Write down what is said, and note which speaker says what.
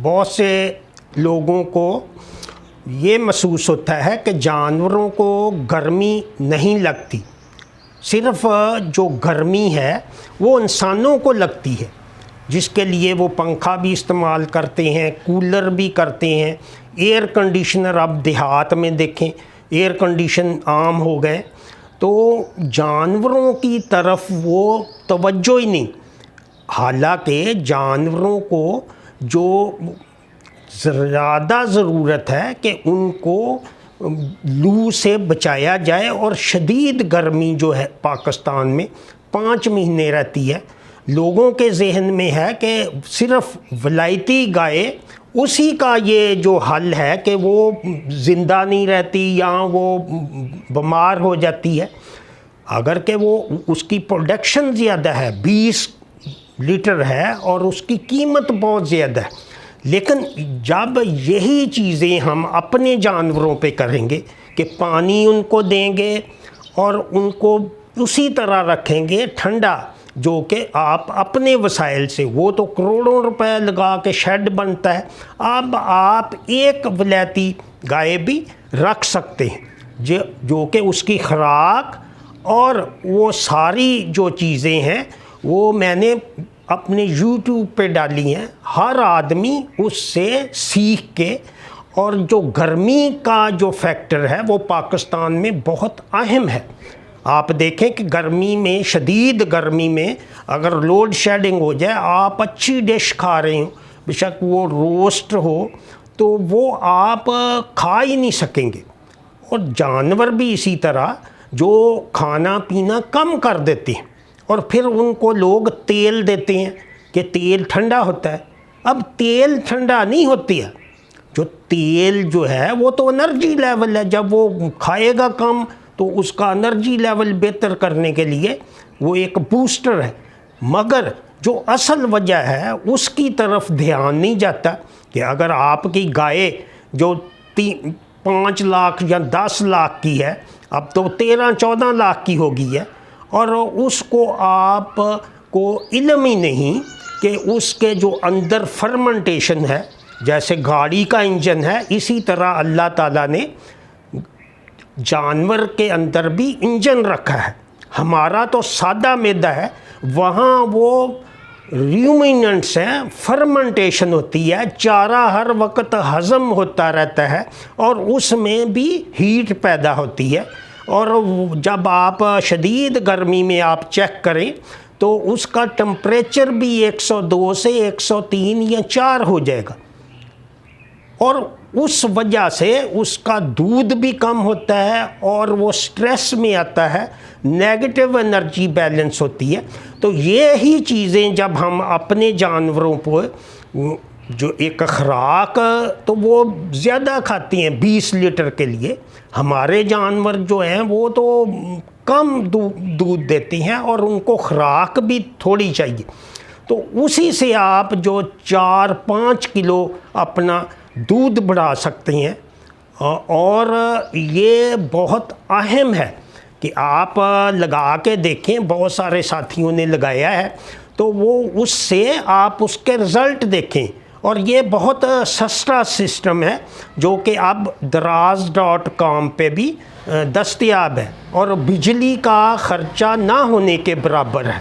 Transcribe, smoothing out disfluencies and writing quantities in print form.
Speaker 1: بہت سے لوگوں کو یہ محسوس ہوتا ہے کہ جانوروں کو گرمی نہیں لگتی، صرف جو گرمی ہے وہ انسانوں کو لگتی ہے، جس کے لیے وہ پنکھا بھی استعمال کرتے ہیں، کولر بھی کرتے ہیں، ایئر کنڈیشنر اب دیہات میں دیکھیں ایئر کنڈیشن عام ہو گئے، تو جانوروں کی طرف وہ توجہ ہی نہیں۔ حالانکہ جانوروں کو جو زیادہ ضرورت ہے کہ ان کو لو سے بچایا جائے، اور شدید گرمی جو ہے پاکستان میں 5 مہینے رہتی ہے، لوگوں کے ذہن میں ہے کہ صرف ولایتی گائے اسی کا یہ جو حل ہے کہ وہ زندہ نہیں رہتی یا وہ بیمار ہو جاتی ہے، اگر کہ وہ اس کی پروڈکشن زیادہ ہے، 20 لیٹر ہے اور اس کی قیمت بہت زیادہ ہے۔ لیکن جب یہی چیزیں ہم اپنے جانوروں پہ کریں گے کہ پانی ان کو دیں گے اور ان کو اسی طرح رکھیں گے ٹھنڈا، جو کہ آپ اپنے وسائل سے، وہ تو کروڑوں روپے لگا کے شیڈ بنتا ہے، اب آپ ایک ولایتی گائے بھی رکھ سکتے ہیں جو کہ اس کی خوراک اور وہ ساری جو چیزیں ہیں وہ میں نے اپنے یوٹیوب پہ ڈالی ہیں، ہر آدمی اس سے سیکھ کے، اور جو گرمی کا جو فیکٹر ہے وہ پاکستان میں بہت اہم ہے۔ آپ دیکھیں کہ گرمی میں، شدید گرمی میں اگر لوڈ شیڈنگ ہو جائے، آپ اچھی ڈش کھا رہے ہوں، بے شک وہ روسٹ ہو، تو وہ آپ کھا ہی نہیں سکیں گے۔ اور جانور بھی اسی طرح جو کھانا پینا کم کر دیتے ہیں، اور پھر ان کو لوگ تیل دیتے ہیں کہ تیل ٹھنڈا ہوتا ہے۔ اب تیل ٹھنڈا نہیں ہوتی ہے، جو تیل جو ہے وہ تو انرجی لیول ہے، جب وہ کھائے گا کم تو اس کا انرجی لیول بہتر کرنے کے لیے وہ ایک بوسٹر ہے، مگر جو اصل وجہ ہے اس کی طرف دھیان نہیں جاتا کہ اگر آپ کی گائے جو 5 لاکھ یا 10 لاکھ کی ہے، اب تو 13-14 لاکھ کی ہو گئی ہے، اور اس کو آپ کو علم ہی نہیں کہ اس کے جو اندر فرمنٹیشن ہے، جیسے گاڑی کا انجن ہے، اسی طرح اللہ تعالیٰ نے جانور کے اندر بھی انجن رکھا ہے۔ ہمارا تو سادہ معدہ ہے، وہاں وہ ریومیننٹس ہیں، فرمنٹیشن ہوتی ہے، چارہ ہر وقت ہضم ہوتا رہتا ہے اور اس میں بھی ہیٹ پیدا ہوتی ہے، اور جب آپ شدید گرمی میں آپ چیک کریں تو اس کا ٹمپریچر بھی 102 سے 103 یا 4 ہو جائے گا، اور اس وجہ سے اس کا دودھ بھی کم ہوتا ہے اور وہ سٹریس میں آتا ہے، نیگیٹو انرجی بیلنس ہوتی ہے۔ تو یہی چیزیں جب ہم اپنے جانوروں پر جو ایک خوراک تو وہ زیادہ کھاتی ہیں 20 لیٹر کے لیے، ہمارے جانور جو ہیں وہ تو کم دودھ دیتی ہیں اور ان کو خوراک بھی تھوڑی چاہیے، تو اسی سے آپ جو 4-5 کلو اپنا دودھ بڑھا سکتے ہیں۔ اور یہ بہت اہم ہے کہ آپ لگا کے دیکھیں، بہت سارے ساتھیوں نے لگایا ہے، تو وہ اس سے آپ اس کے رزلٹ دیکھیں، اور یہ بہت سستا سسٹم ہے جو کہ اب دراز.com پہ بھی دستیاب ہے، اور بجلی کا خرچہ نہ ہونے کے برابر ہے۔